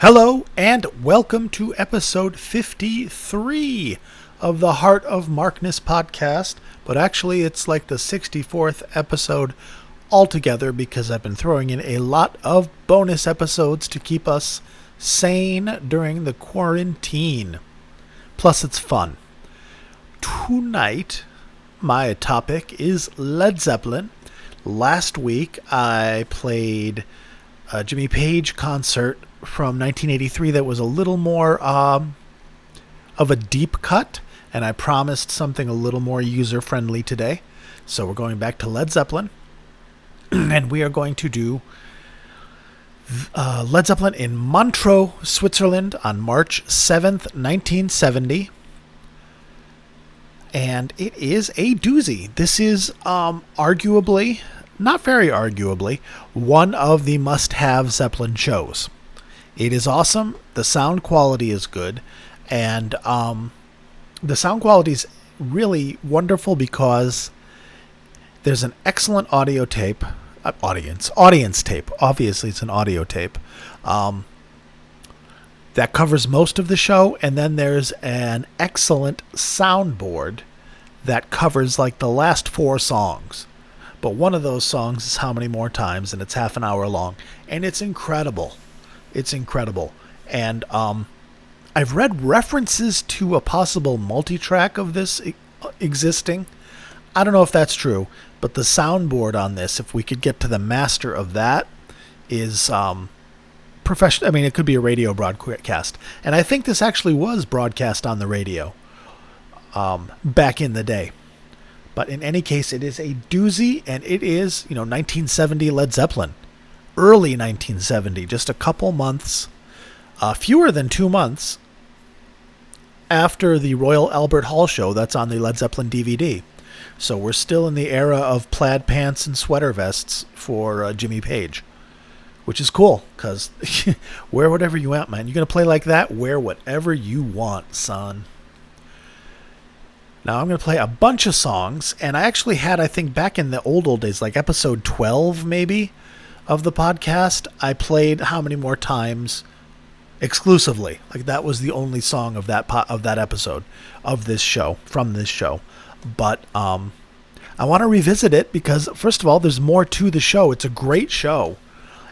Hello and welcome to episode 53 of the Heart of Markness podcast, but actually it's like the 64th episode altogether because I've been throwing in a lot of bonus episodes to keep us sane during the quarantine. Plus it's fun. Tonight, my topic is Led Zeppelin. Last week I played a Jimmy Page concert from 1983 that was a little more of a deep cut, and I promised something a little more user-friendly today. So we're going back to Led Zeppelin, and we are going to do Led Zeppelin in Montreux, Switzerland on March 7th, 1970. And it is a doozy. This is arguably, not very arguably, one of the must-have Zeppelin shows. It is awesome. The sound quality is good. And the sound quality is really wonderful because there's an excellent audio tape. Audience tape. Obviously, it's an audio tape. That covers most of the show. And then there's an excellent soundboard that covers like the last 4 songs. But one of those songs is How Many More Times, and it's half an hour long. And it's incredible. It's incredible. And I've read references to a possible multi-track of this existing. I don't know if that's true, but the soundboard on this, if we could get to the master of that, is professional. I mean, it could be a radio broadcast. And I think this actually was broadcast on the radio back in the day. But in any case, it is a doozy, and it is, 1970 Led Zeppelin. Early 1970, just a couple months, fewer than 2 months after the Royal Albert Hall show that's on the Led Zeppelin DVD. So we're still in the era of plaid pants and sweater vests for Jimmy Page, which is cool because wear whatever you want, man. You're going to play like that? Wear whatever you want, son. Now I'm going to play a bunch of songs, and I actually had, I think, back in the old days, like episode 12 maybe, of the podcast, I played How Many More Times exclusively. Like that was the only song of that episode of this show, from this show. But I want to revisit it because, first of all, there's more to the show. It's a great show.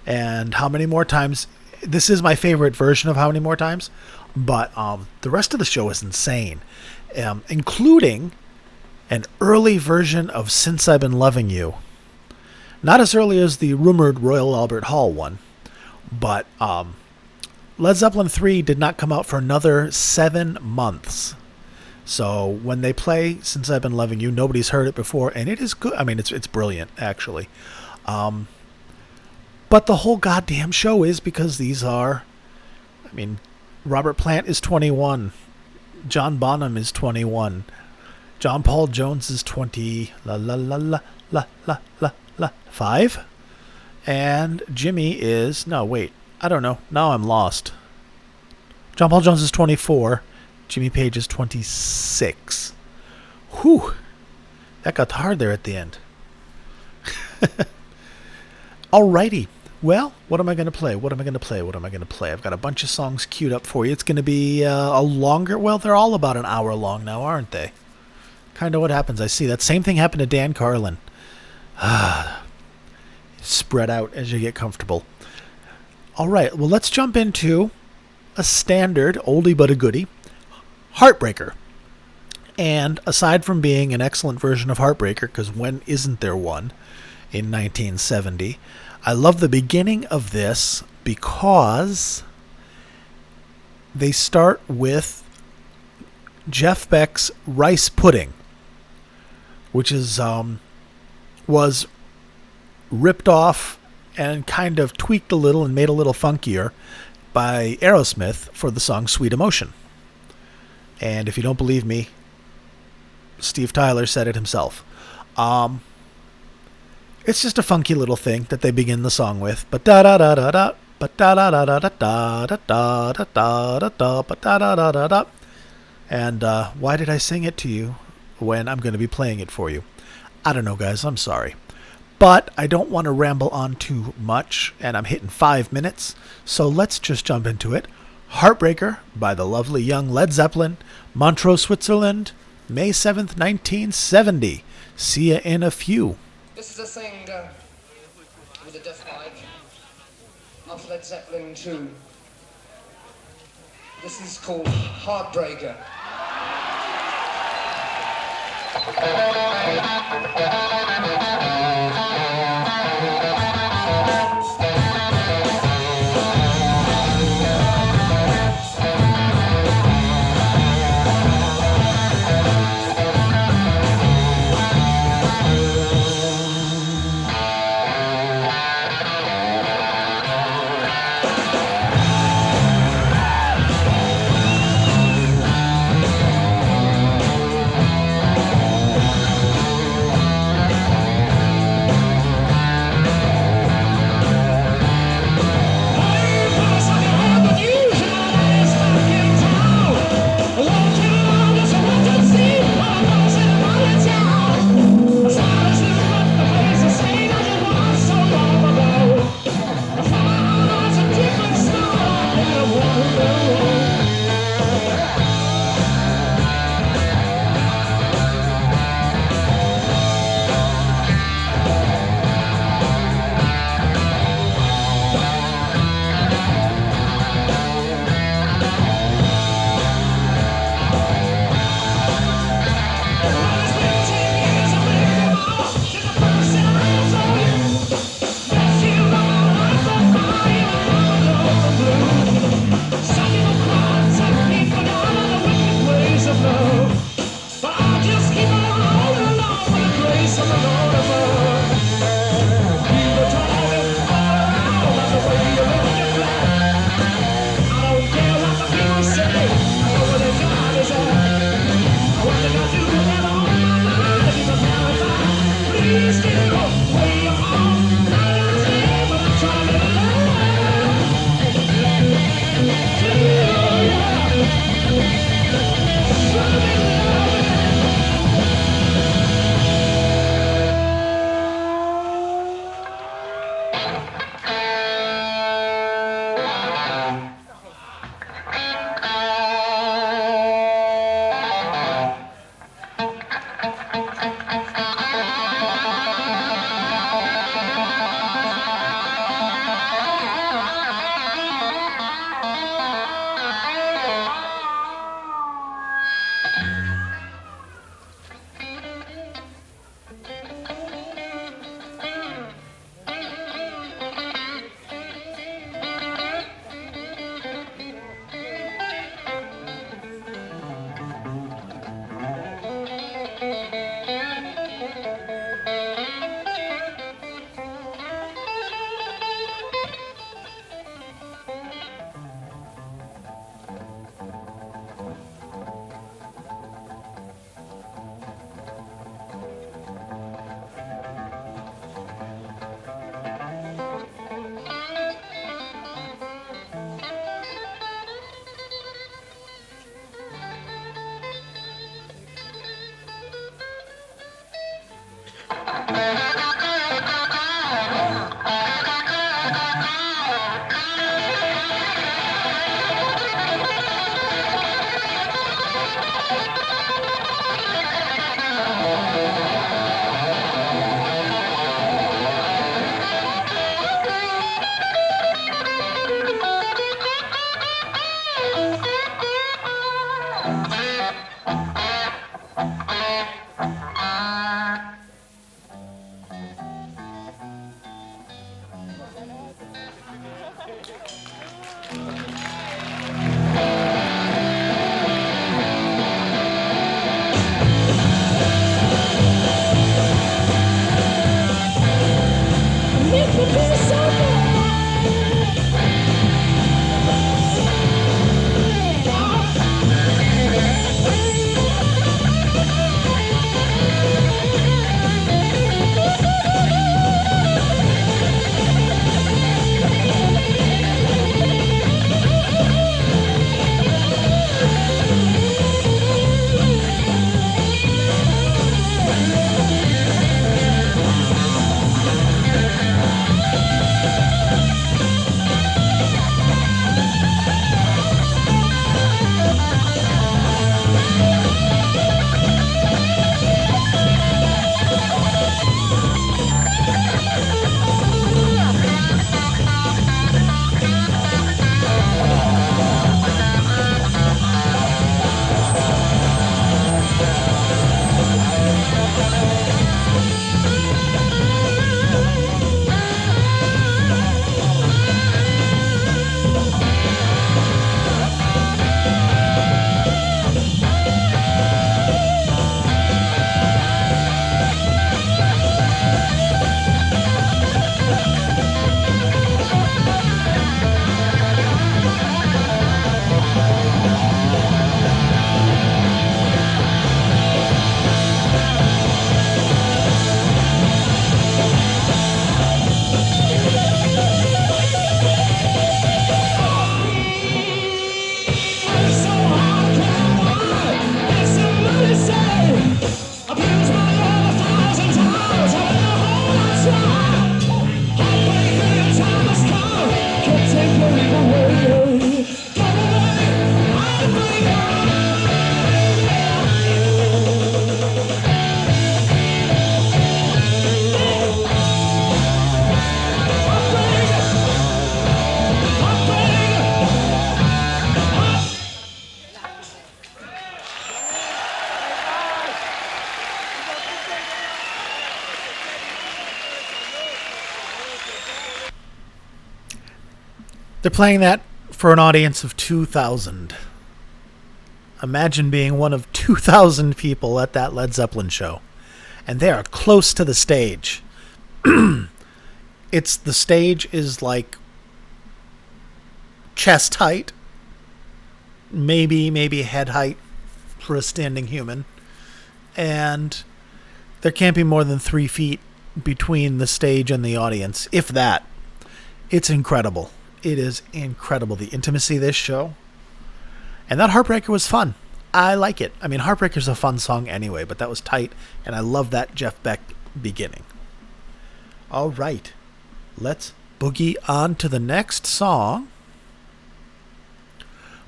And How Many More Times, this is my favorite version of How Many More Times, but the rest of the show is insane, including an early version of Since I've Been Loving You. Not as early as the rumored Royal Albert Hall one, but Led Zeppelin 3 did not come out for another 7 months. So when they play Since I've Been Loving You, nobody's heard it before, and it is good. I mean, it's brilliant, actually. But the whole goddamn show is because these are, Robert Plant is 21. John Bonham is 21. John Paul Jones is 20. 5, and Jimmy is, no, wait, I don't know, now I'm lost. John Paul Jones is 24, Jimmy Page is 26. Whew, that got hard there at the end. Alrighty, well, what am I going to play? I've got a bunch of songs queued up for you. It's going to be a longer, well, they're all about an hour long now, aren't they? Kind of what happens. I see that same thing happened to Dan Carlin. Spread out as you get comfortable. All right, well, let's jump into a standard oldie but a goodie, Heartbreaker. And aside from being an excellent version of Heartbreaker, because when isn't there one in 1970, I love the beginning of this because they start with Jeff Beck's Rice Pudding, which is was ripped off and kind of tweaked a little and made a little funkier by Aerosmith for the song Sweet Emotion. And if you don't believe me, Steve Tyler said it himself. It's just a funky little thing that they begin the song with. And why did I sing it to you when I'm going to be playing it for you? I don't know, guys. I'm sorry. But I don't want to ramble on too much, and I'm hitting 5 minutes, so let's just jump into it. Heartbreaker by the lovely young Led Zeppelin, Montreux, Switzerland, May 7th, 1970. See ya in a few. This is a thing with a death bike of Led Zeppelin 2. This is called Heartbreaker. They're playing that for an audience of 2,000. Imagine being one of 2,000 people at that Led Zeppelin show. And they are close to the stage. The stage is like chest height, maybe head height for a standing human. And there can't be more than 3 feet between the stage and the audience, if that. It's incredible. It is incredible, the intimacy of this show. And that Heartbreaker was fun. I like it. I mean, Heartbreaker's a fun song anyway, but that was tight, and I love that Jeff Beck beginning. All right. Let's boogie on to the next song.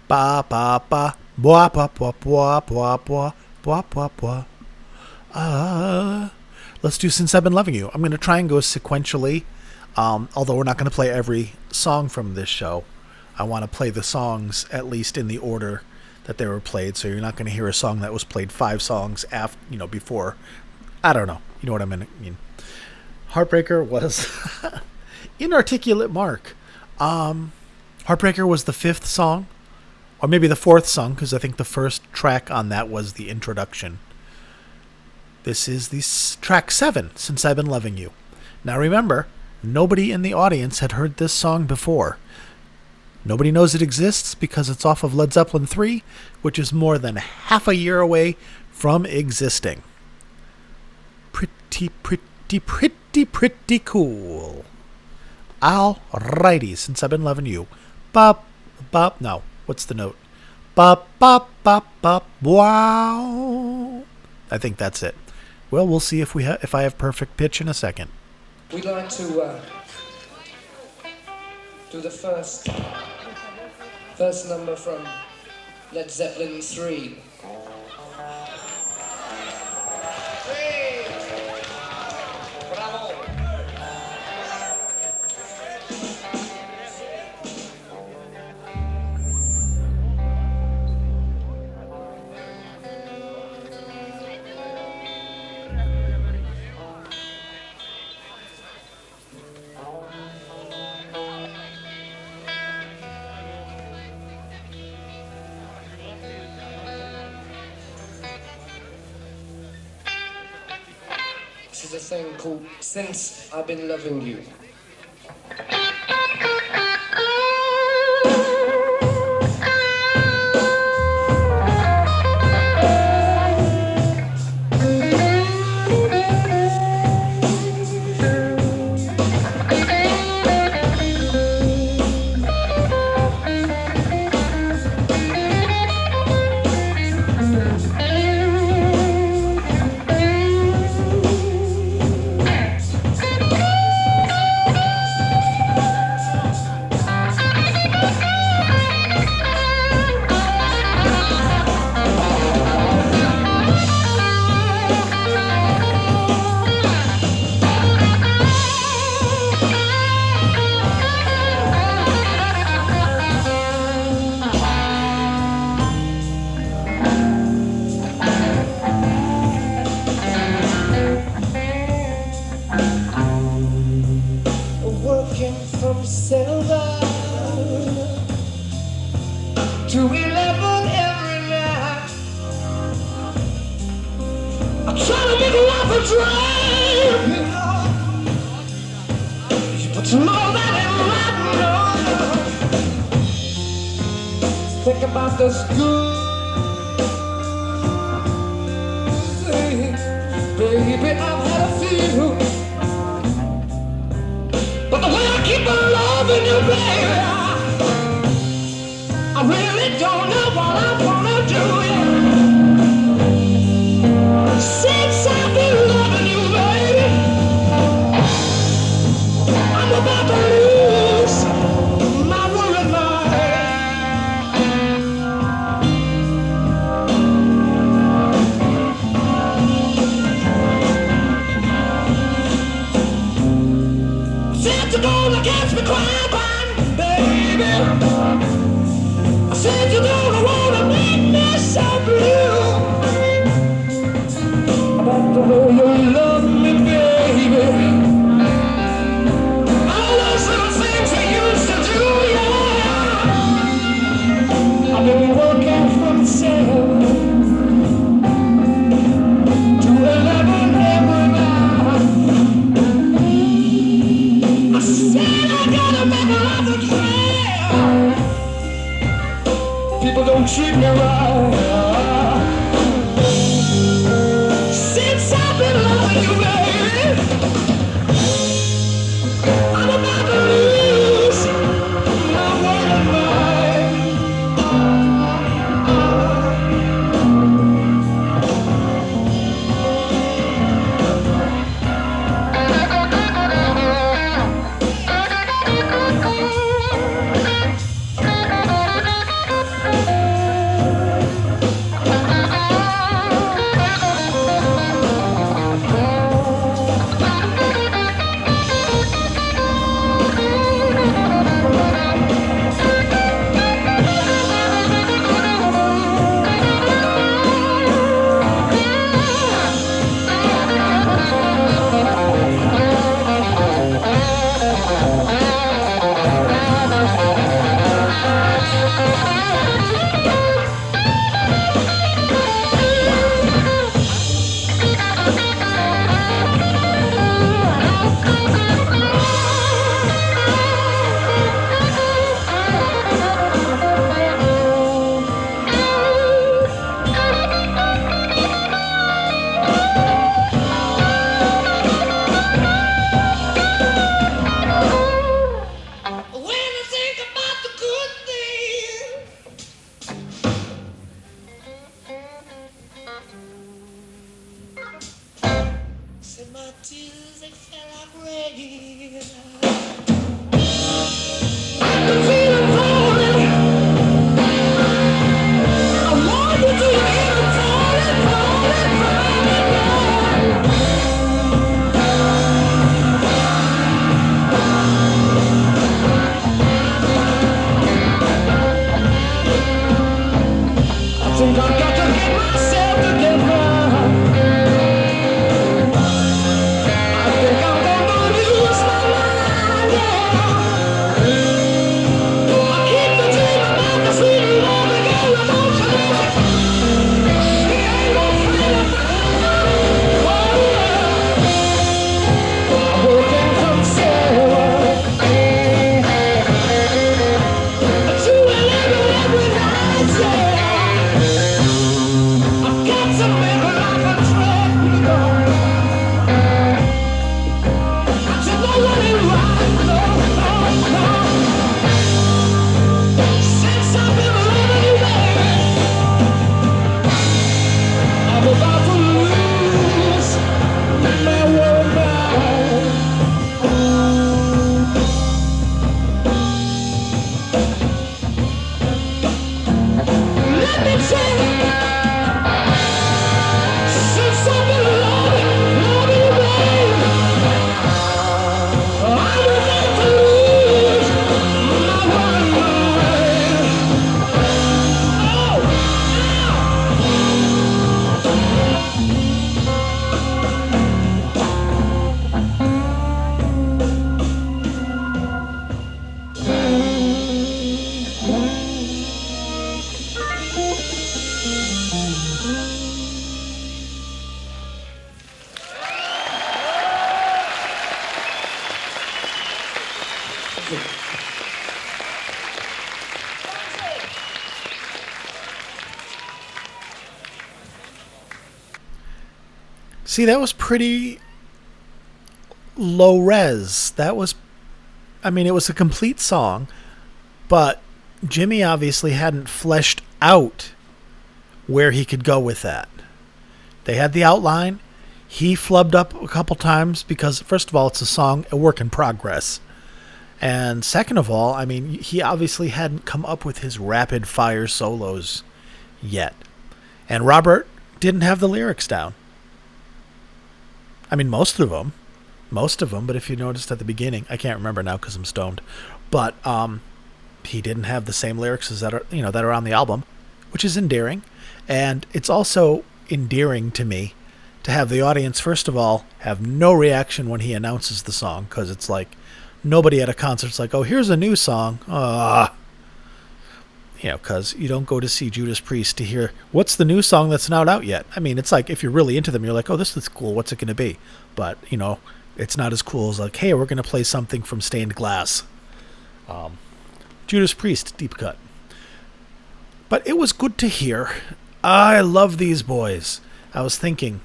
Ba ba ba boa ba boa boa boa boa boa boa boa. Let's do Since I've Been Loving You. I'm going to try and go sequentially, although we're not going to play every song from this show. I want to play the songs at least in the order that they were played, so you're not going to hear a song that was played 5 songs after, before. I don't know. You know what I mean? Heartbreaker was inarticulate Mark. Heartbreaker was the 5th song, or maybe the 4th song, because I think the first track on that was the introduction. This is the track 7, Since I've Been Loving You. Now remember, nobody in the audience had heard this song before. Nobody knows it exists because it's off of Led Zeppelin 3, which is more than half a year away from existing. Pretty cool. Alrighty, Since I've Been Loving You. Bop, bop, no, what's the note? Bop, bop, bop, bop, wow. I think that's it. Well, we'll see if I have perfect pitch in a second. We'd like to do the first number from Led Zeppelin 3. Hey! Bravo! This is a thing called Since I've Been Loving You. Silver to 11 every night. I'm trying to make life a dream, but you know that ain't right, no. Think about this good thing, baby, I've had a few. But the way I keep on loving you, baby, I really don't know what I'm gonna do. Since I've been loving you, baby, I'm about to lose my worried You're gonna catch me crying, baby. I said you're gonna wanna People don't treat me right. Since I've been loving you, baby, I'm about to lose my world mind. See, that was pretty low res. That was, I mean, it was a complete song, but Jimmy obviously hadn't fleshed out where he could go with that. They had the outline. He flubbed up a couple times because, first of all, it's a song, a work in progress. And second of all, I mean, he obviously hadn't come up with his rapid fire solos yet. And Robert didn't have the lyrics down. I mean, most of them, but if you noticed at the beginning, I can't remember now because I'm stoned, but he didn't have the same lyrics as that are on the album, which is endearing. And it's also endearing to me to have the audience, first of all, have no reaction when he announces the song, because it's like nobody at a concert's like, oh, here's a new song. Because you don't go to see Judas Priest to hear, what's the new song that's not out yet? I mean, it's like, if you're really into them, you're like, oh, this is cool. What's it going to be? But, it's not as cool as like, hey, we're going to play something from Stained Glass. Judas Priest, deep cut. But it was good to hear. I love these boys. I was thinking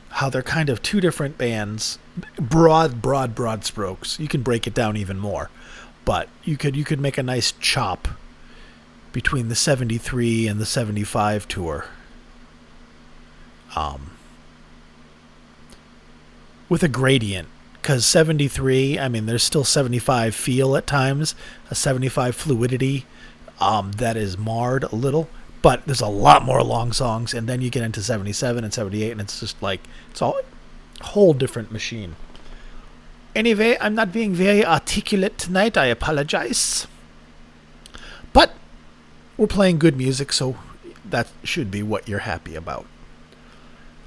how they're kind of two different bands. Broad strokes. You can break it down even more. But you could make a nice chop between the 73 and the 75 tour. With a gradient. Because 73, I mean, there's still 75 feel at times, a 75 fluidity that is marred a little, but there's a lot more long songs, and then you get into 77 and 78, and it's just like, it's all a whole different machine. Anyway, I'm not being very articulate tonight, I apologize. But we're playing good music, so that should be what you're happy about.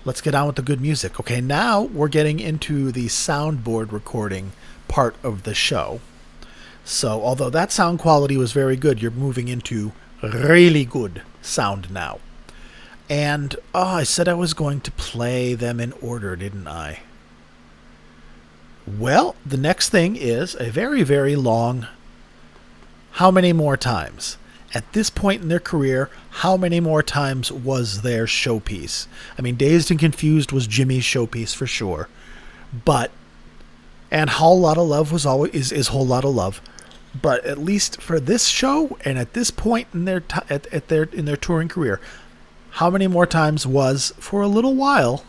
Let's get on with the good music. Okay, now we're getting into the soundboard recording part of the show. So, although that sound quality was very good, you're moving into really good sound now. And, I said I was going to play them in order, didn't I? Well, the next thing is a very, very long How Many More Times? At this point in their career, How Many More Times was their showpiece? I mean, Dazed and Confused was Jimmy's showpiece for sure. But, and Whole Lotta Love was always is Whole Lotta Love. But at least for this show and at this point in their in their touring career, How Many More Times was for a little while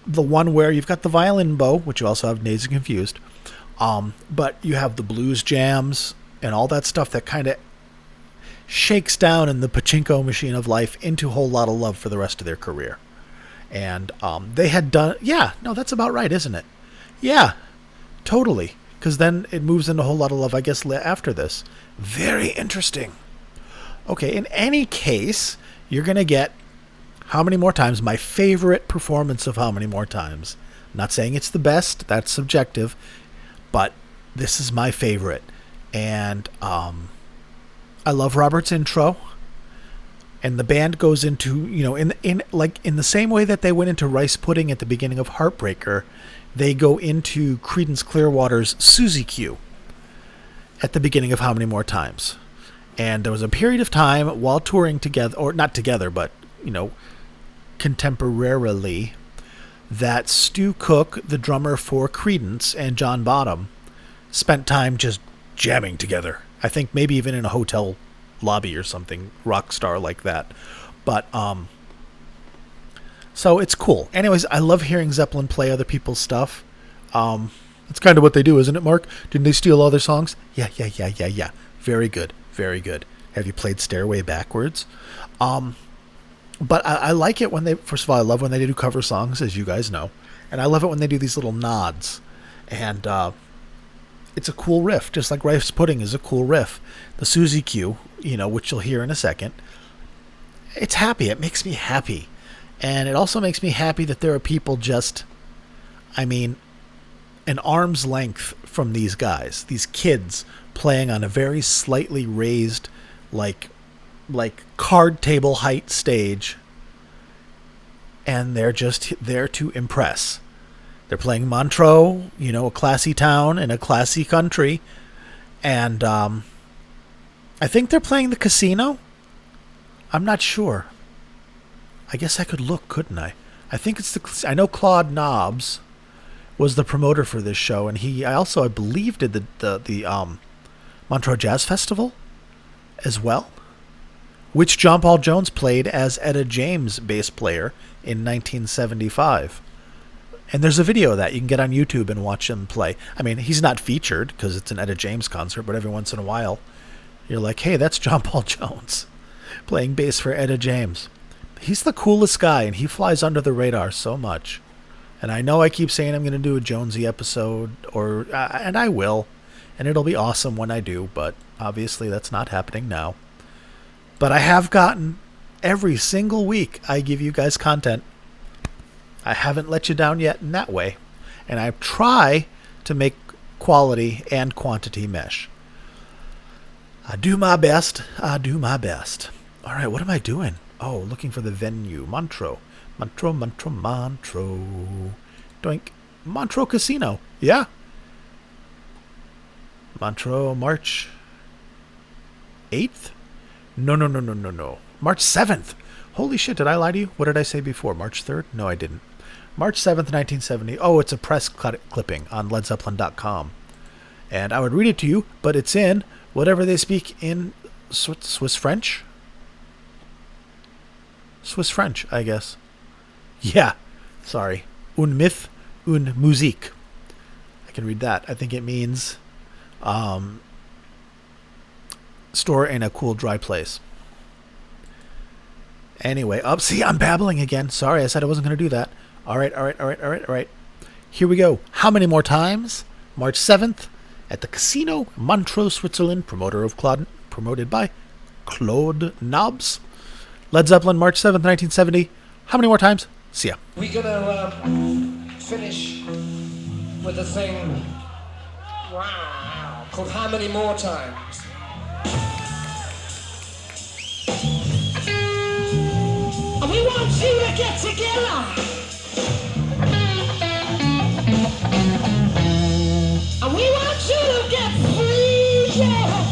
the one where you've got the violin bow, which you also have Dazed and Confused. But you have the blues jams and all that stuff that kind of shakes down in the pachinko machine of life into Whole Lotta Love for the rest of their career. And they had done... Yeah, no, that's about right, isn't it? Yeah, totally. Because then it moves into Whole Lotta Love, I guess, after this. Very interesting. Okay, in any case, you're going to get How Many More Times, my favorite performance of How Many More Times. I'm not saying it's the best, that's subjective, but this is my favorite. And I love Robert's intro, and the band goes into, you know, in the same way that they went into Rice Pudding at the beginning of Heartbreaker, they go into Creedence Clearwater's Suzy Q at the beginning of How Many More Times. And there was a period of time while touring together, or not together, but, you know, contemporarily, that Stu Cook, the drummer for Creedence, and John Bonham spent time just jamming together. I think maybe even in a hotel lobby or something, rock star like that. But, so it's cool. Anyways, I love hearing Zeppelin play other people's stuff. It's kind of what they do, isn't it, Mark? Didn't they steal all their songs? Yeah. Very good. Have you played Stairway Backwards? But I like it when they, first of all, I love when they do cover songs, as you guys know. And I love it when they do these little nods. And, it's a cool riff, just like Rice Pudding is a cool riff. The Suzy Q, you know, which you'll hear in a second. It's happy. It makes me happy. And it also makes me happy that there are people just, I mean, an arm's length from these guys, these kids playing on a very slightly raised, like card table height stage. And they're just there to impress. They're playing Montreux, you know, a classy town in a classy country. And I think they're playing the Casino. I'm not sure. I guess I could look, couldn't I? I think it's I know Claude Nobbs was the promoter for this show, and I believe did the Montreux Jazz Festival as well, which John Paul Jones played as Etta James' bass player in 1975. And there's a video of that you can get on YouTube and watch him play. I mean, he's not featured because it's an Etta James concert, but every once in a while, you're like, hey, that's John Paul Jones playing bass for Etta James. He's the coolest guy, and he flies under the radar so much. And I know I keep saying I'm going to do a Jonesy episode, and I will, and it'll be awesome when I do, but obviously that's not happening now. But I have gotten, every single week, I give you guys content. I haven't let you down yet in that way. And I try to make quality and quantity mesh. I do my best. All right, what am I doing? Oh, looking for the venue. Montreux. Doink. Montreux Casino. Yeah. Montreux, March 8th? No, no, no, no, no, no. March 7th. Holy shit, did I lie to you? What did I say before? March 3rd? No, I didn't. March 7th, 1970. Oh, it's a press clipping on LedZeppelin.com. And I would read it to you, but it's in whatever they speak in Swiss French? Swiss French, I guess. Yeah, sorry. Un myth, une musique. I can read that. I think it means store in a cool, dry place. Anyway, see, I'm babbling again. Sorry, I said I wasn't going to do that. All right. Here we go. How many more times? March 7th at the Casino Montreux, Switzerland, promoted by Claude Nobs. Led Zeppelin, March 7th, 1970. How many more times? See ya. We're gonna finish with a thing called How Many More Times. And we want you to get together. And we want you to get free, yeah.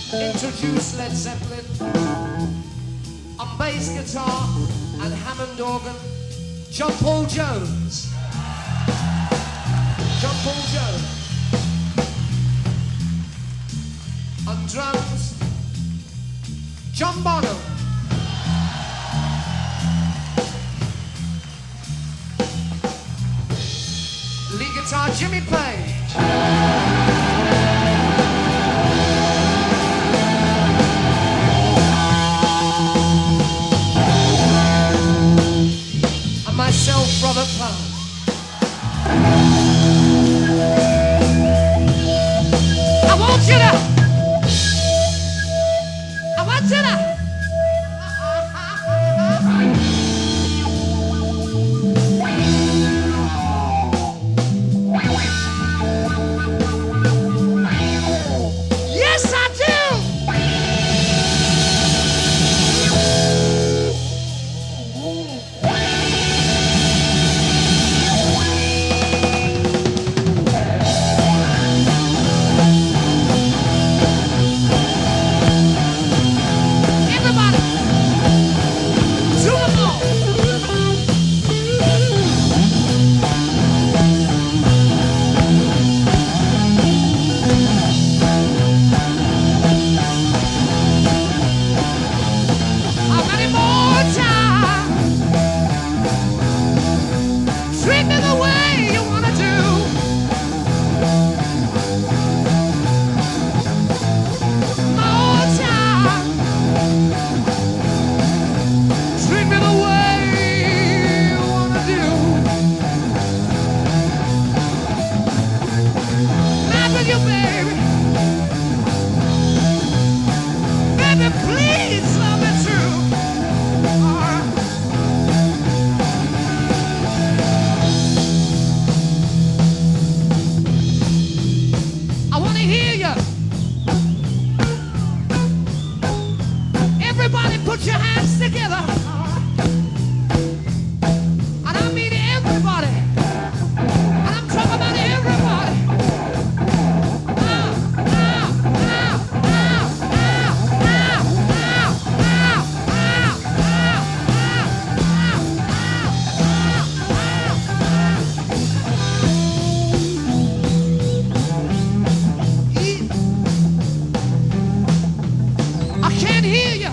Introduce Led Zeppelin on bass guitar and Hammond organ, John Paul Jones. John Paul Jones. On drums, John Bonham. Lead guitar, Jimmy Page. Myself, Robert Plant. I want you to yes, I do. Put your hands together. And I mean everybody. And I'm talking about everybody. I can't hear you.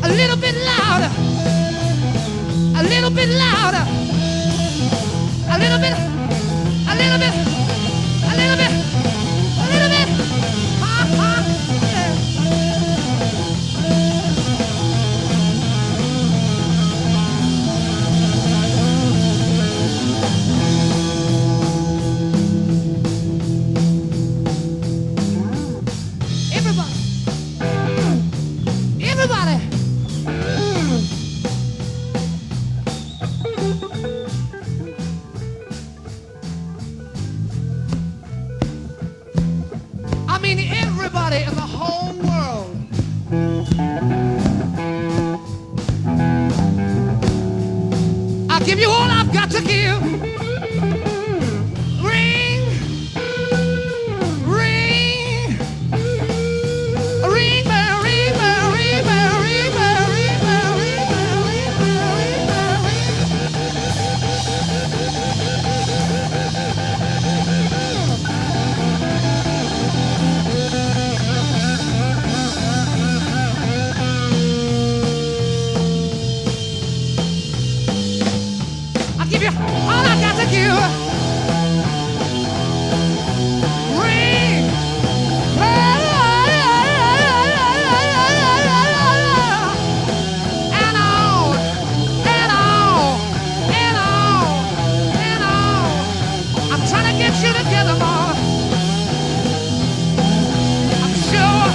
A little bit louder, a little bit louder, a little bit, a little bit, a little bit, a little bit. Yeah. I've got to give. Ring, ring, ring bell, ring bell, ring bell, ring bell, ring bell, ring bell, ring bell, ring bell, I'll give you all I got to give. Ring. And on, and on, and on, and on. I'm trying to get you together, Mama. I'm sure,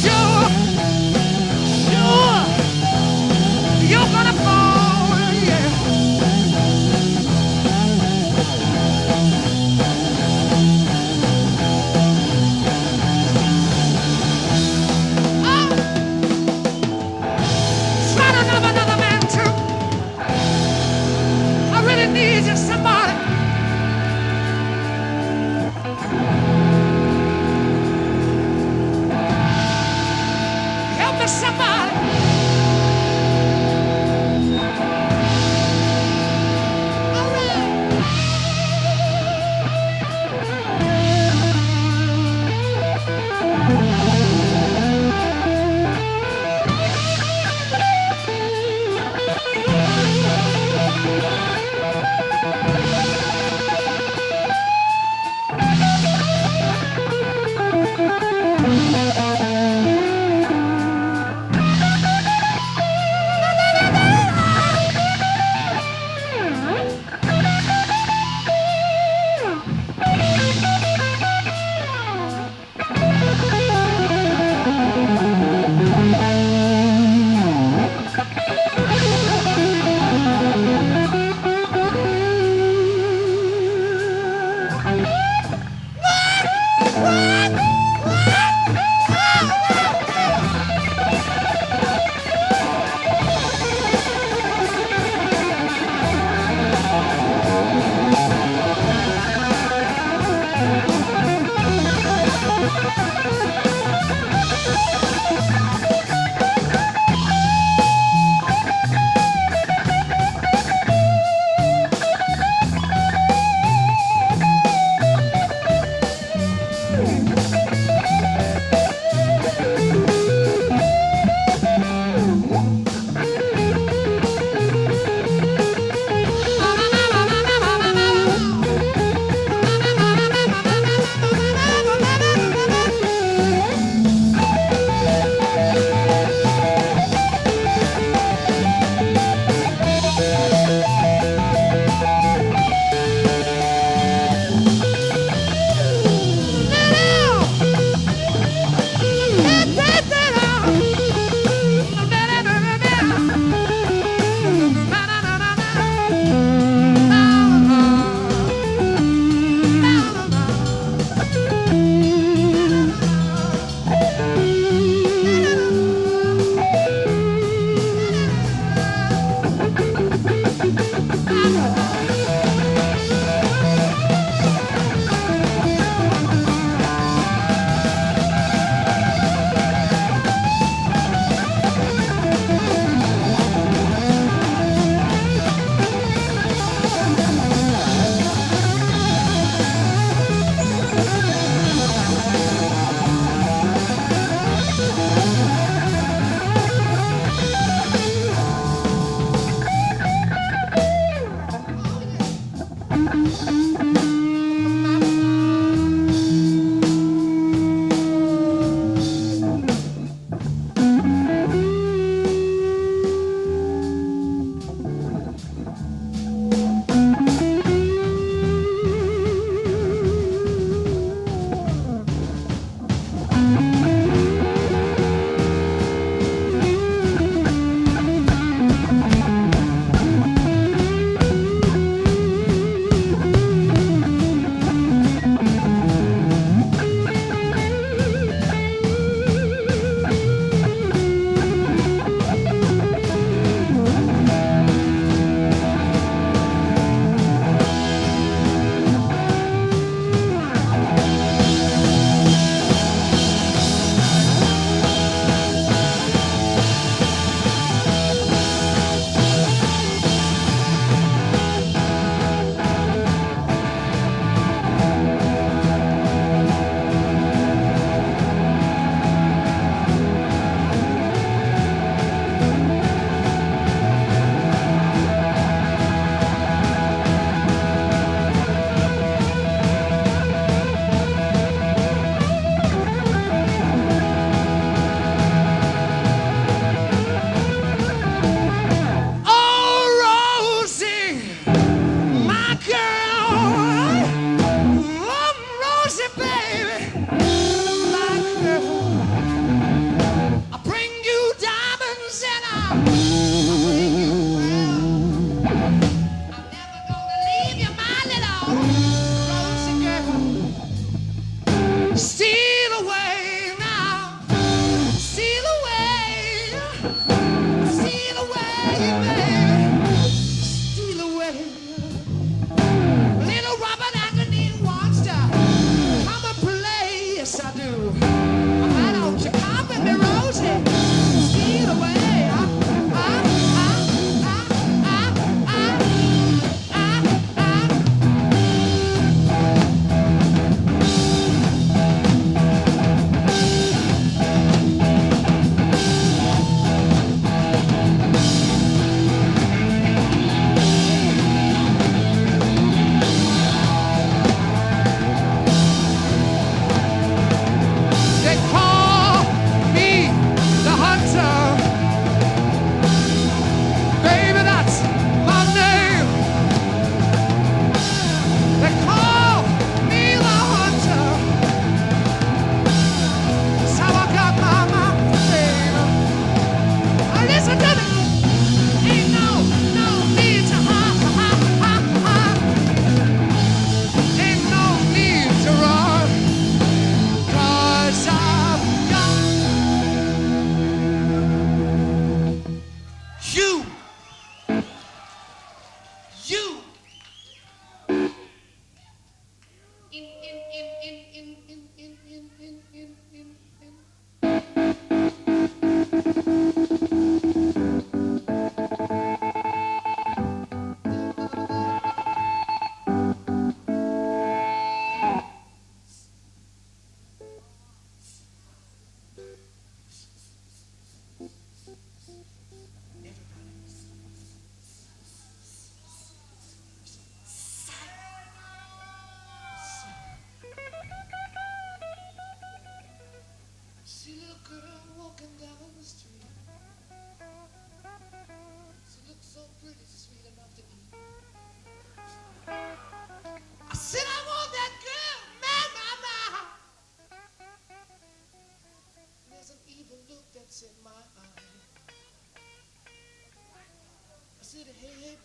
sure, sure you're gonna fall, yeah. Try to love another man too. I really need you, somebody. Help me, somebody. All right.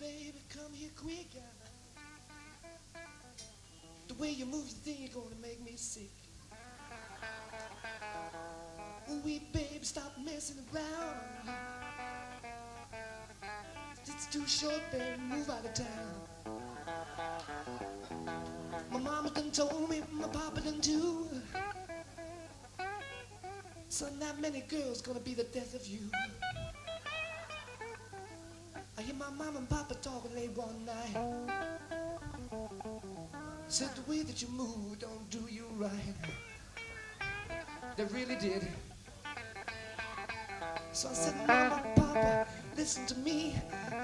baby, come here quick. The way you move your thing, you're gonna make me sick. Ooh, wee baby, stop messing around. It's too short, baby, move out of town. My mama done told me, my papa done too. Son, not many girls gonna be the death of you. I hear my mom and papa talking late one night. Said the way that you move don't do you right. They really did. So I said, Mama, Papa, listen to me.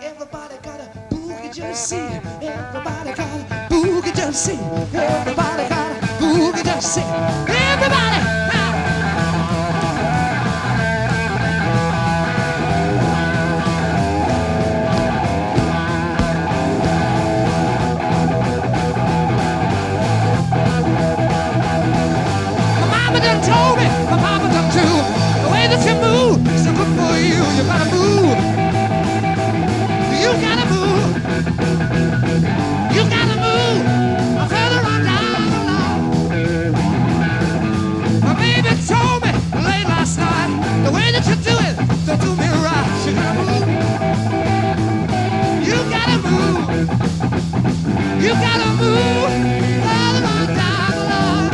Everybody got a boogie just see. Everybody got a boogie just see. Everybody got a boogie just see. Everybody. Told me, my papa done too. The way that you move is so good for you. You gotta move. You gotta move. You gotta move. Further on down the line. My baby told me late last night. The way that you do it, don't do me right. You gotta move. You gotta move. You gotta move. Further on down the line.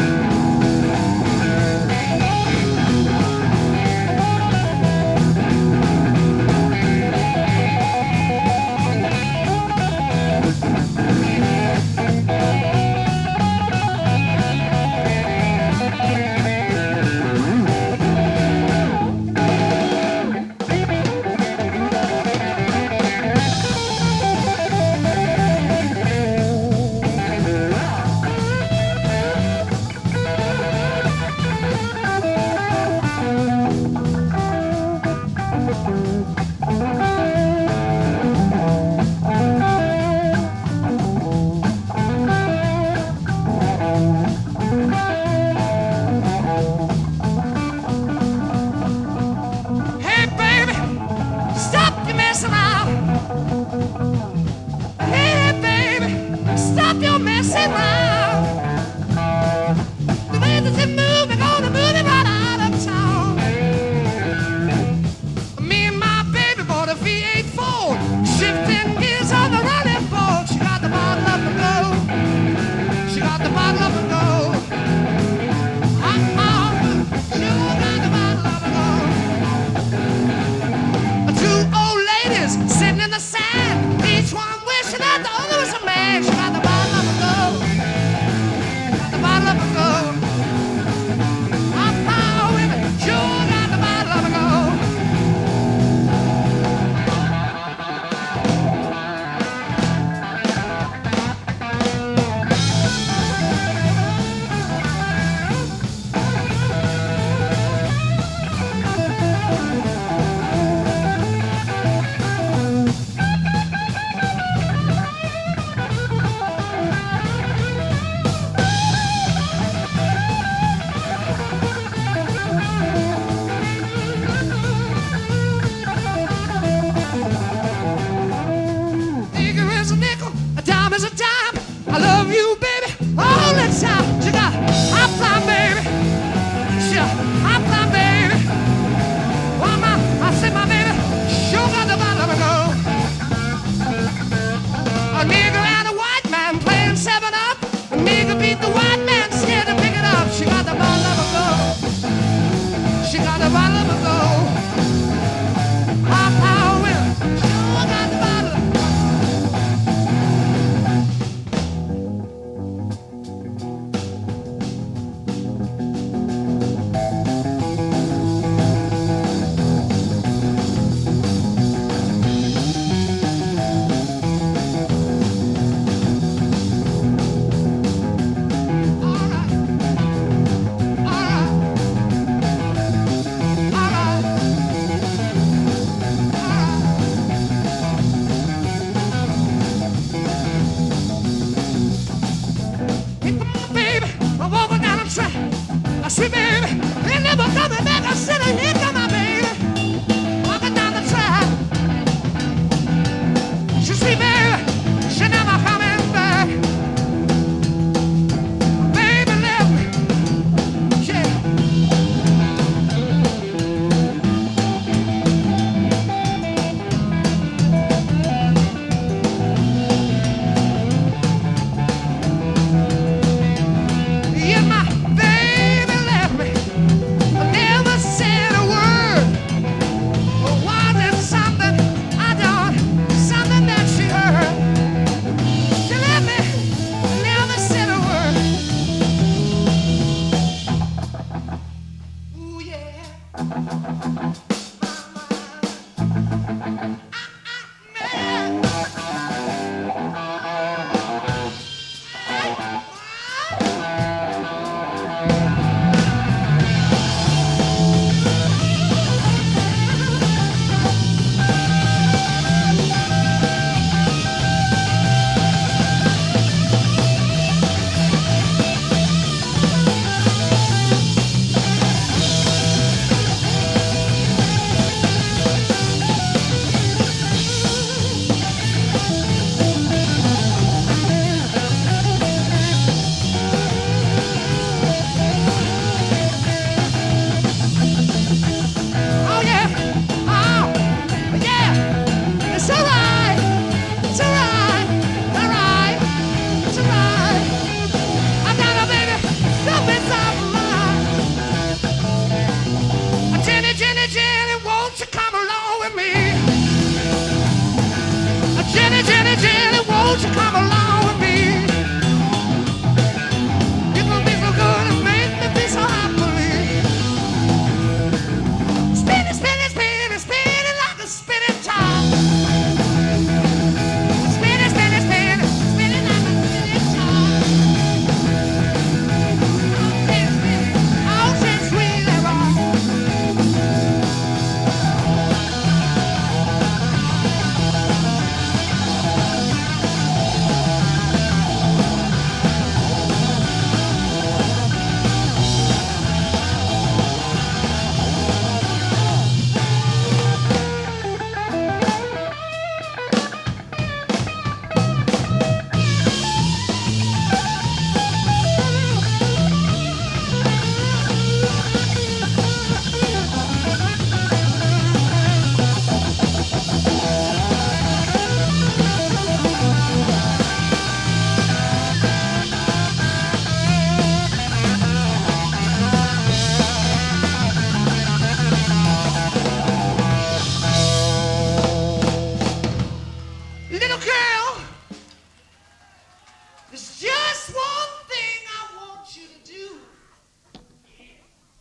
There's just one thing I want you to do.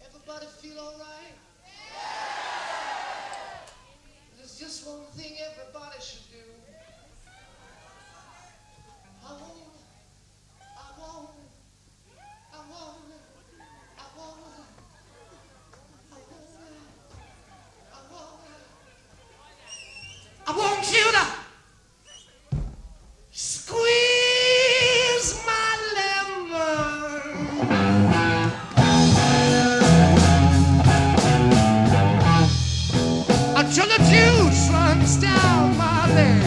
Everybody feel all right? There's just one thing everybody should do. I won't, I won't, I won't, I won't, I won't, I want you to squeeze my lemon until the juice runs down my leg.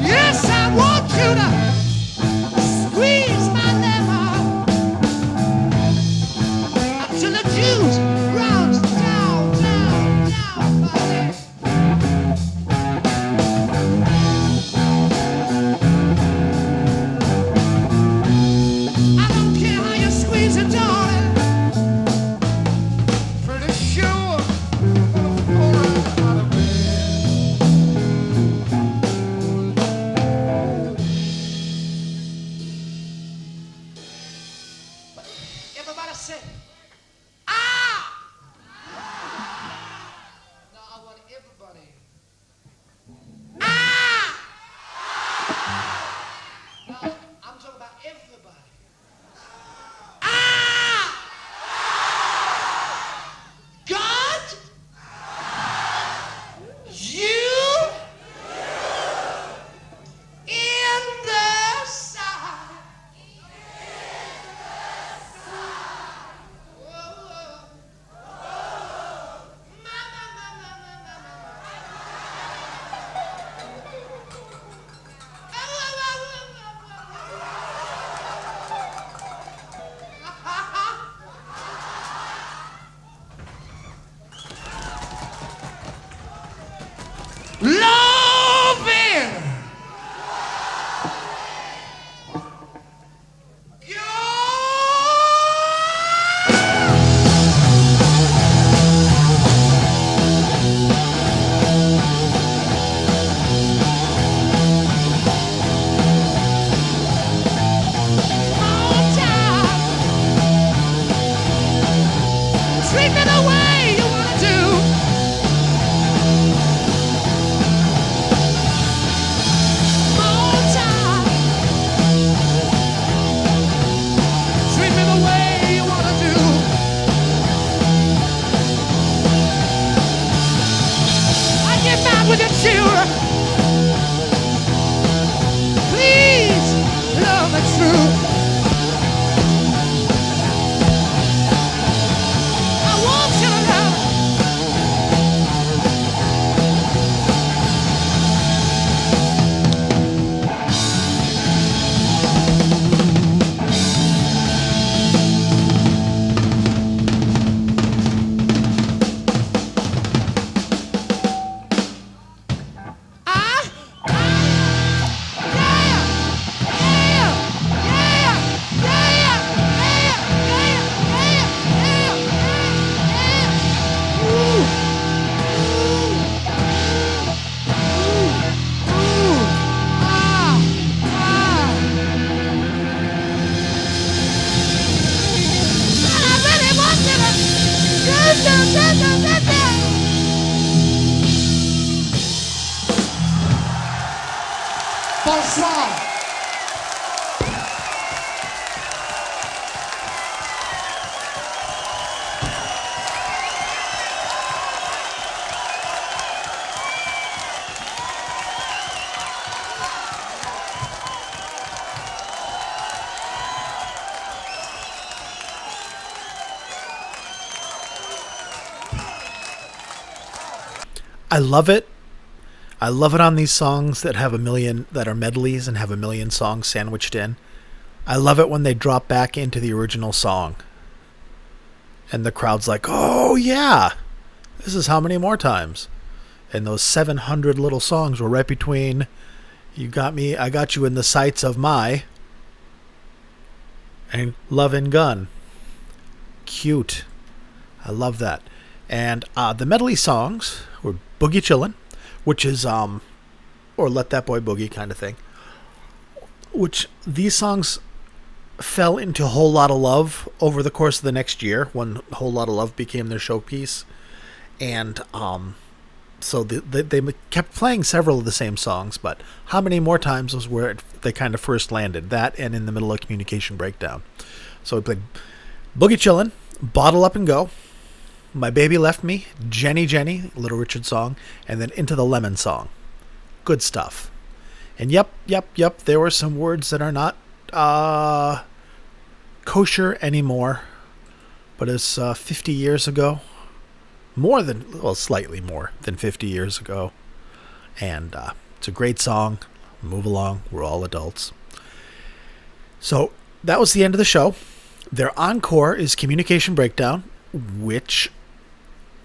Yes, I want you to squeeze my lemon until the juice runs down, down, down my leg. I don't care how you squeeze it, darling. Pretty sure I'm gonna fall right out of bed. Everybody say, ah! Now I want everybody. Ah! Now I'm talking about everybody. Ah! God, you in the side. Whoa, whoa. Loving treat me the way you wanna do. More time. Treat me the way you wanna do. I get mad with your children. Please love me true. I want you to love. Bonsoir. I love it. I love it on these songs that have a million, that are medleys and have a million songs sandwiched in. I love it when they drop back into the original song. And the crowd's like, oh yeah, this is how many more times. And those 700 little songs were right between You Got Me, I Got You in the Sights of My, and Love and Gun. Cute. I love that. And the medley songs were Boogie Chillin', which is, or Let That Boy Boogie kind of thing, which these songs fell into Whole Lotta Love over the course of the next year when Whole Lotta Love became their showpiece. And so they kept playing several of the same songs, but How Many More Times was where they kind of first landed. That and In the Middle of Communication Breakdown. So we played Boogie Chillin', Bottle Up and Go, My Baby Left Me, Jenny Jenny, Little Richard song, and then Into the Lemon song. Good stuff. And yep, there were some words that are not kosher anymore, but it's 50 years ago. Slightly more than 50 years ago. And it's a great song. Move along. We're all adults. So that was the end of the show. Their encore is Communication Breakdown, which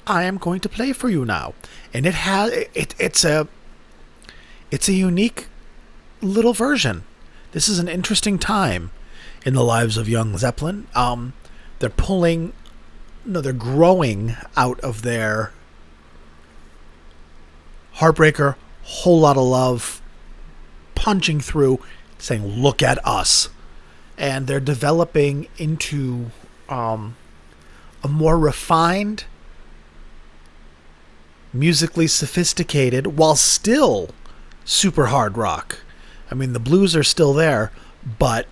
I am going to play for you now. And it's a unique little version. This is an interesting time in the lives of young Zeppelin. They're growing out of their Heartbreaker, Whole Lotta Love, punching through, saying, look at us. And they're developing into a more refined, musically sophisticated, while still super hard rock. I mean, the blues are still there, but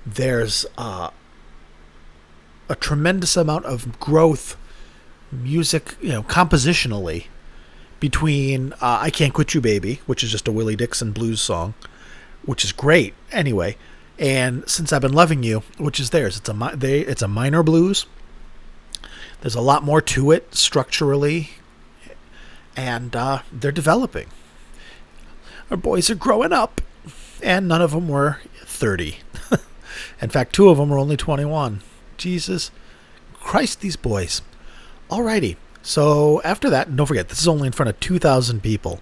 there's a tremendous amount of growth, music, compositionally, between I Can't Quit You Baby, which is just a Willie Dixon blues song, which is great anyway, and Since I've Been Loving You, which is theirs. It's a minor blues. There's a lot more to it structurally, and they're developing. Our boys are growing up, and none of them were 30. In fact, 2 of them were only 21. Jesus Christ, these boys. Alrighty. So after that, and don't forget, this is only in front of 2,000 people.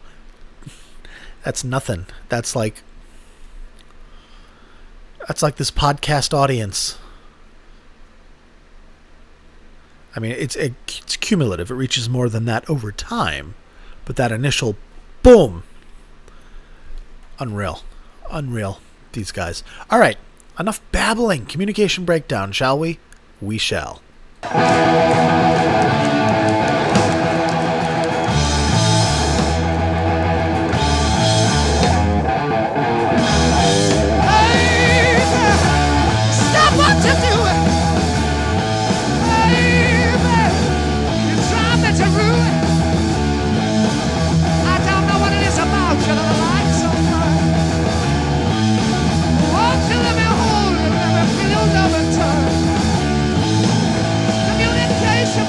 That's nothing. That's like this podcast audience. I mean, it's cumulative. It reaches more than that over time. But that initial boom. Unreal. These guys. All right. Enough babbling. Communication Breakdown, shall we? We shall. Communication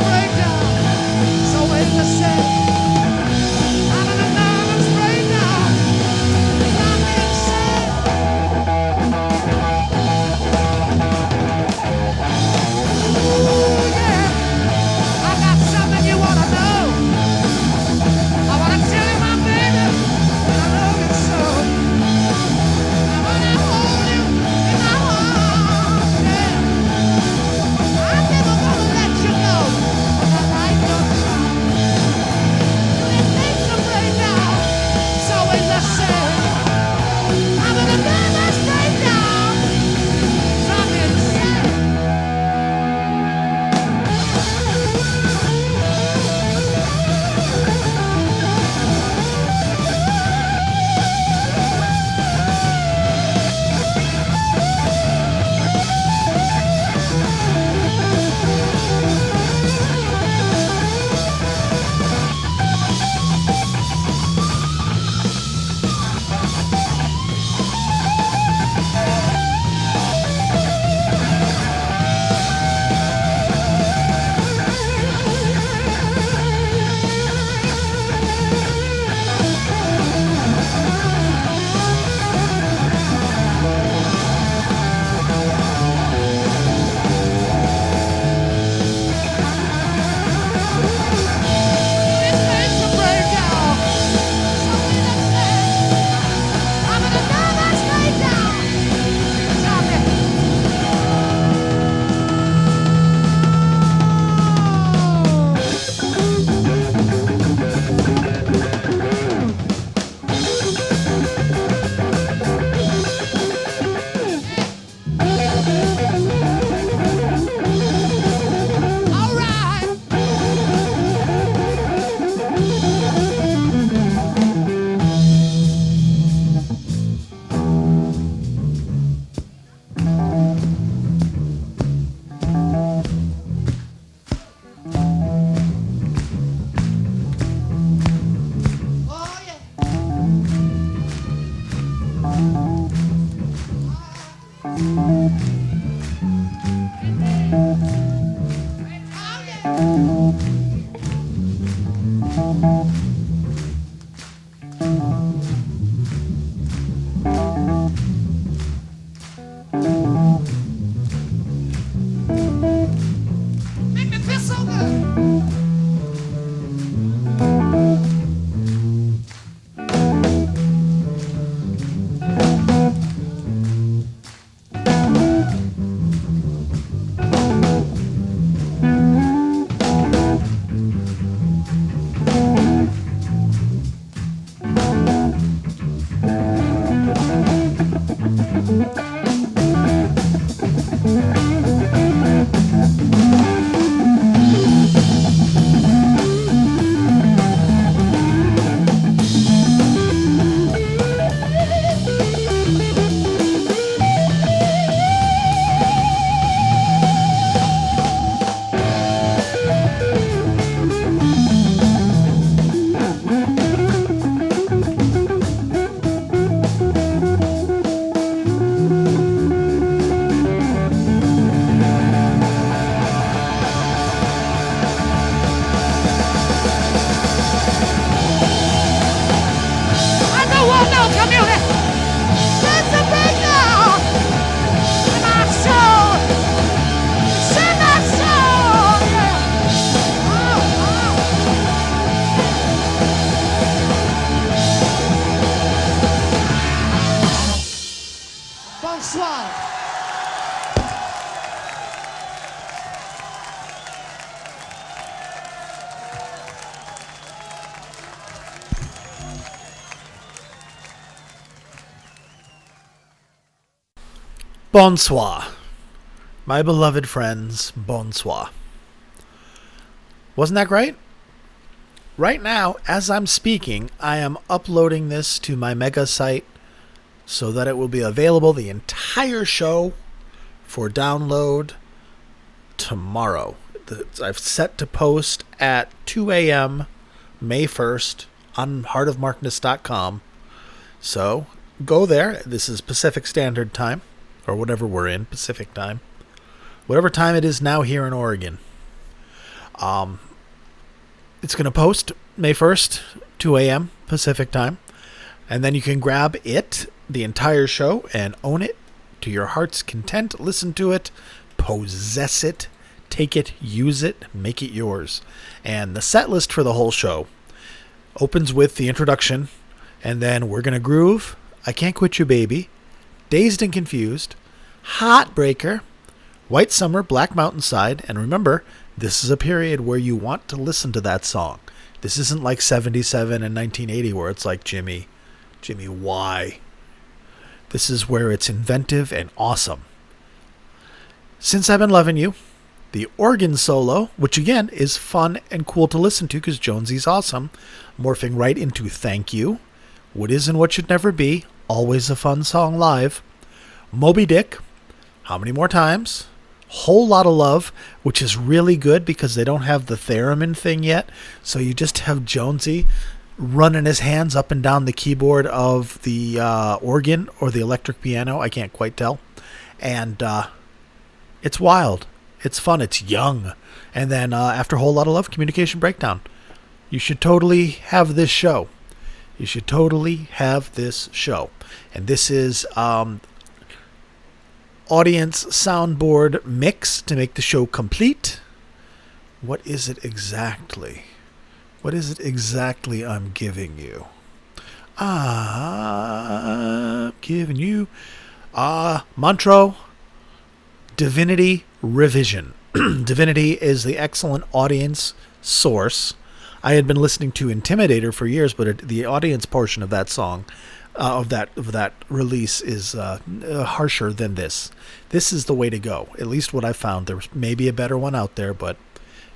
Bonsoir. My beloved friends, bonsoir. Wasn't that great? Right now, as I'm speaking, I am uploading this to my mega site so that it will be available, the entire show, for download tomorrow. I've set to post at 2 a.m. May 1st on heartofmarkness.com. So go there. This is Pacific Standard Time, or whatever we're in, Pacific Time. Whatever time it is now here in Oregon. It's going to post May 1st, 2 a.m. Pacific Time. And then you can grab it, the entire show, and own it to your heart's content. Listen to it, possess it, take it, use it, make it yours. And the set list for the whole show opens with the introduction, and then We're Gonna Groove, I Can't Quit You Baby, Dazed and Confused, Heartbreaker, White Summer, Black Mountainside. And remember, this is a period where you want to listen to that song. This isn't like 77 and 1980 where it's like, Jimmy, why? This is where it's inventive and awesome. Since I've Been Loving You, the organ solo, which again is fun and cool to listen to because Jonesy's awesome, morphing right into Thank You, What Is and What Should Never Be, always a fun song live, Moby Dick, How Many More Times, Whole Lot of Love, which is really good because they don't have the theremin thing yet, so you just have Jonesy running his hands up and down the keyboard of the organ or the electric piano, I can't quite tell, and it's wild. It's fun. It's young. And then after Whole Lot of Love, Communication Breakdown. You should totally have this show. You should totally have this show. And this is audience soundboard mix to make the show complete. What is it exactly? What is it exactly I'm giving you? I'm giving you Montreux Divinity Revision. Divinity is the excellent audience source. I had been listening to Intimidator for years, but the audience portion of that song, of that release, is harsher than this. This is the way to go. At least what I found. There may be a better one out there, but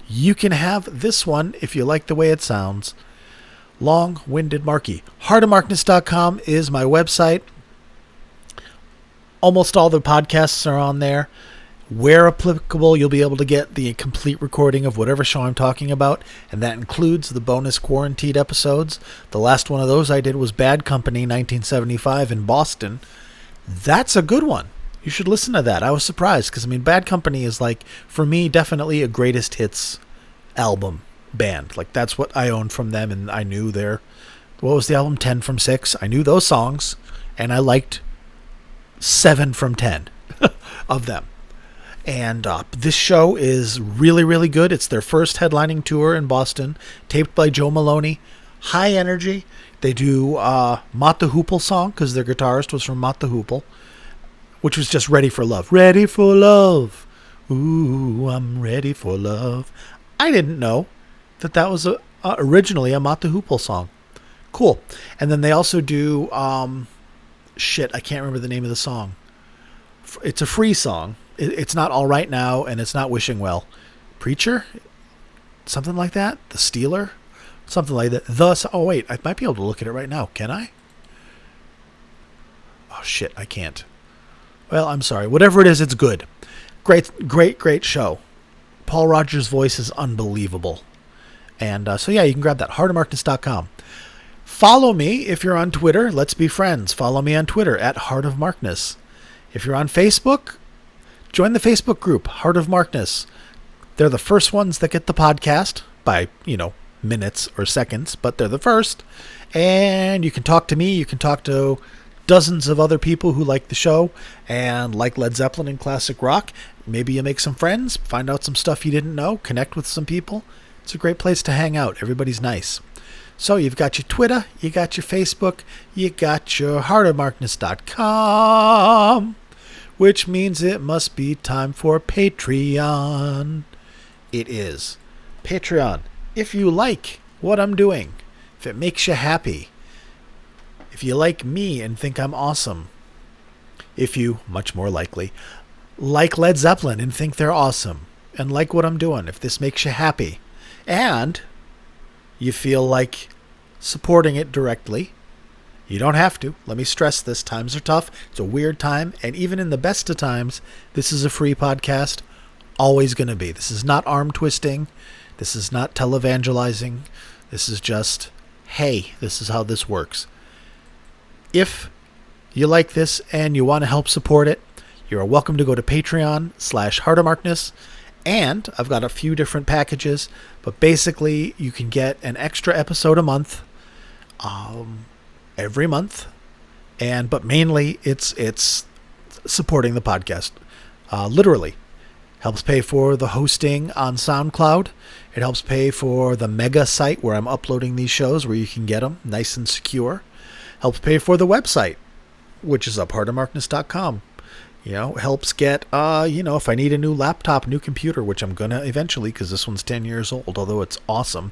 you can have this one if you like the way it sounds. Long-winded Marky. Heartofmarkness.com is my website. Almost all the podcasts are on there. Where applicable, you'll be able to get the complete recording of whatever show I'm talking about, and that includes the bonus quarantined episodes. The last one of those I did was Bad Company 1975 in Boston. That's a good one. You should listen to that. I was surprised because, Bad Company is, like, for me, definitely a greatest hits album band. Like, that's what I owned from them, and I knew what was the album? 10 from 6. I knew those songs, and I liked 7 from 10 of them. And this show is really, really good. It's their first headlining tour in Boston, taped by Joe Maloney. High energy. They do Mott the Hoople song, because their guitarist was from Mott the Hoople, which was just Ready for Love. Ready for love. Ooh, I'm ready for love. I didn't know that was originally a Mott the Hoople song. Cool. And then they also do, I can't remember the name of the song. It's a free song. It's not All Right Now, and it's not Wishing Well. Preacher? Something like that? The Stealer? Something like that. Wait, I might be able to look at it right now. Can I? Oh, shit, I can't. Well, I'm sorry. Whatever it is, it's good. Great, great, great show. Paul Rogers' voice is unbelievable. And you can grab that. heartofmarkness.com. Follow me if you're on Twitter. Let's be friends. Follow me on Twitter at Heart of Markness. If you're on Facebook, join the Facebook group, Heart of Markness. They're the first ones that get the podcast by, minutes or seconds, but they're the first. And you can talk to me. You can talk to dozens of other people who like the show and like Led Zeppelin and classic rock. Maybe you make some friends, find out some stuff you didn't know, connect with some people. It's a great place to hang out. Everybody's nice. So you've got your Twitter, you got your Facebook, you got your heartofmarkness.com, which means it must be time for Patreon. It is. Patreon. If you like what I'm doing, if it makes you happy, if you like me and think I'm awesome, if you, much more likely, like Led Zeppelin and think they're awesome and like what I'm doing, if this makes you happy and you feel like supporting it directly, you don't have to. Let me stress this. Times are tough. It's a weird time. And even in the best of times, this is a free podcast. Always going to be. This is not arm twisting. This is not televangelizing. This is just, hey, this is how this works. If you like this and you want to help support it, you're welcome to go to Patreon/HeartofMarkness. And I've got a few different packages, but basically you can get an extra episode a month, every month. But mainly it's supporting the podcast. Literally. Helps pay for the hosting on SoundCloud. It helps pay for the mega site where I'm uploading these shows, where you can get them nice and secure. Helps pay for the website, which is heartofmarkness.com. Helps get, if I need a new laptop, new computer, which I'm going to eventually because this one's 10 years old, although it's awesome.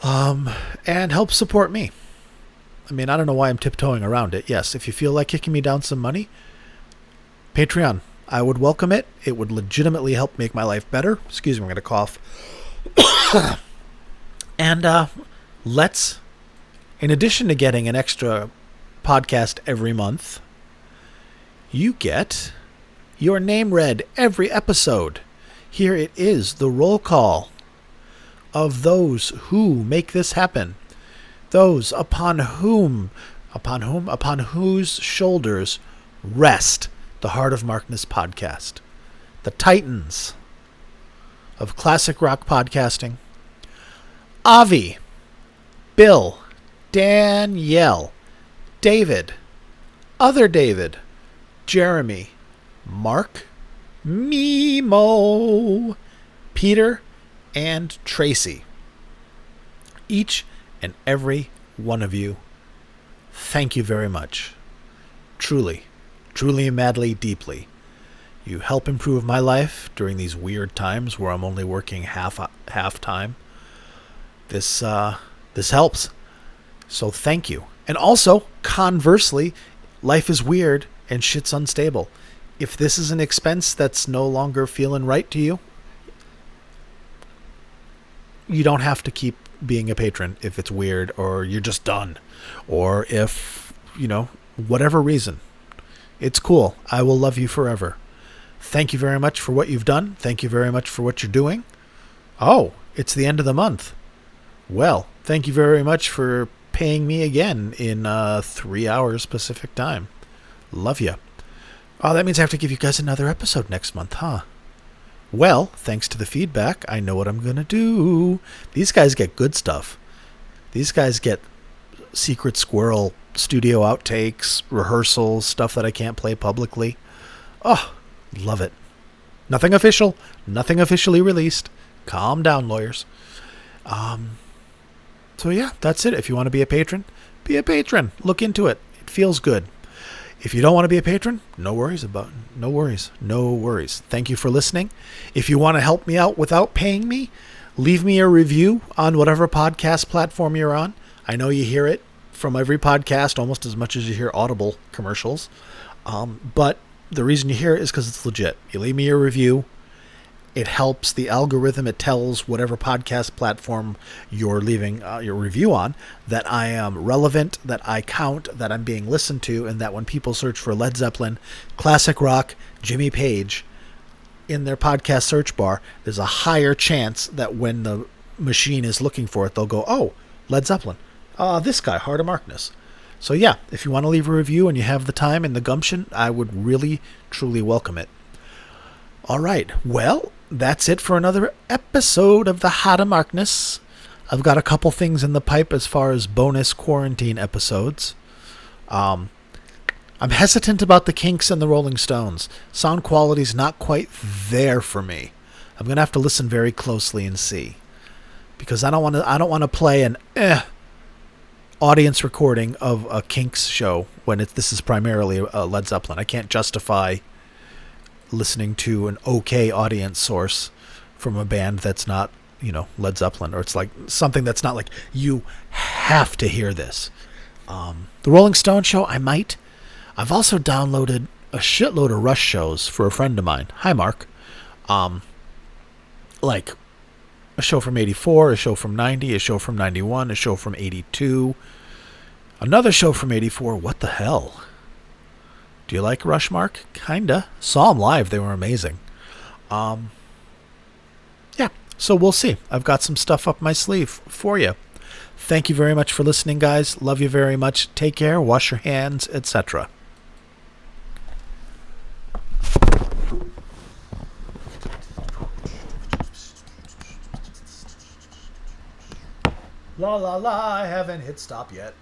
And helps support me. I mean, I don't know why I'm tiptoeing around it. Yes, if you feel like kicking me down some money, Patreon. I would welcome it. It would legitimately help make my life better. Excuse me, I'm going to cough. And in addition to getting an extra podcast every month, you get your name read every episode. Here it is, the roll call of those who make this happen. Those upon whose shoulders rest the Heart of Markness podcast. The titans of classic rock podcasting. Avi, Bill, Danielle, David, other David, Jeremy, Mark, Mimo, Peter, and Tracy. Each and every one of you, thank you very much. Truly, madly, deeply. You help improve my life during these weird times where I'm only working half time. This helps. So thank you. And also, conversely, life is weird and shit's unstable. If this is an expense that's no longer feeling right to you, you don't have to keep being a patron if it's weird or you're just done. Or if, whatever reason. It's cool. I will love you forever. Thank you very much for what you've done. Thank you very much for what you're doing. Oh, it's the end of the month. Well, thank you very much for paying me again in 3 hours Pacific time. Love you. Oh, that means I have to give you guys another episode next month, huh? Well, thanks to the feedback, I know what I'm going to do. These guys get good stuff. These guys get Secret Squirrel studio outtakes, rehearsals, stuff that I can't play publicly. Oh, love it. Nothing official. Nothing officially released. Calm down, lawyers. So yeah, that's it. If you want to be a patron, be a patron. Look into it. It feels good. If you don't want to be a patron, no worries. Thank you for listening. If you want to help me out without paying me, leave me a review on whatever podcast platform you're on. I know you hear it from every podcast almost as much as you hear Audible commercials. But the reason you hear it is because it's legit. You leave me a review. It helps the algorithm. It tells whatever podcast platform you're leaving your review on that I am relevant, that I count, that I'm being listened to, and that when people search for Led Zeppelin, classic rock, Jimmy Page in their podcast search bar, there's a higher chance that when the machine is looking for it, they'll go, oh, Led Zeppelin. This guy, Heart of Markness. So yeah, if you want to leave a review and you have the time and the gumption, I would really, truly welcome it. All right. Well, that's it for another episode of the Heart of Markness. I've got a couple things in the pipe as far as bonus quarantine episodes. I'm hesitant about the Kinks and the Rolling Stones. Sound quality's not quite there for me. I'm going to have to listen very closely and see. Because I don't want to play an audience recording of a Kinks show when this is primarily a Led Zeppelin. I can't justify listening to an okay audience source from a band that's not, Led Zeppelin, or it's like something that's not like, you have to hear this. The Rolling Stone show, I might. I've also downloaded a shitload of Rush shows for a friend of mine. Hi, Mark. Like a show from 84, a show from 90, a show from 91, a show from 82, another show from 84. What the hell? Do you like Rush, Mark? Kinda. Saw them live. They were amazing. Yeah, so we'll see. I've got some stuff up my sleeve for you. Thank you very much for listening, guys. Love you very much. Take care. Wash your hands, etc. La la la, I haven't hit stop yet.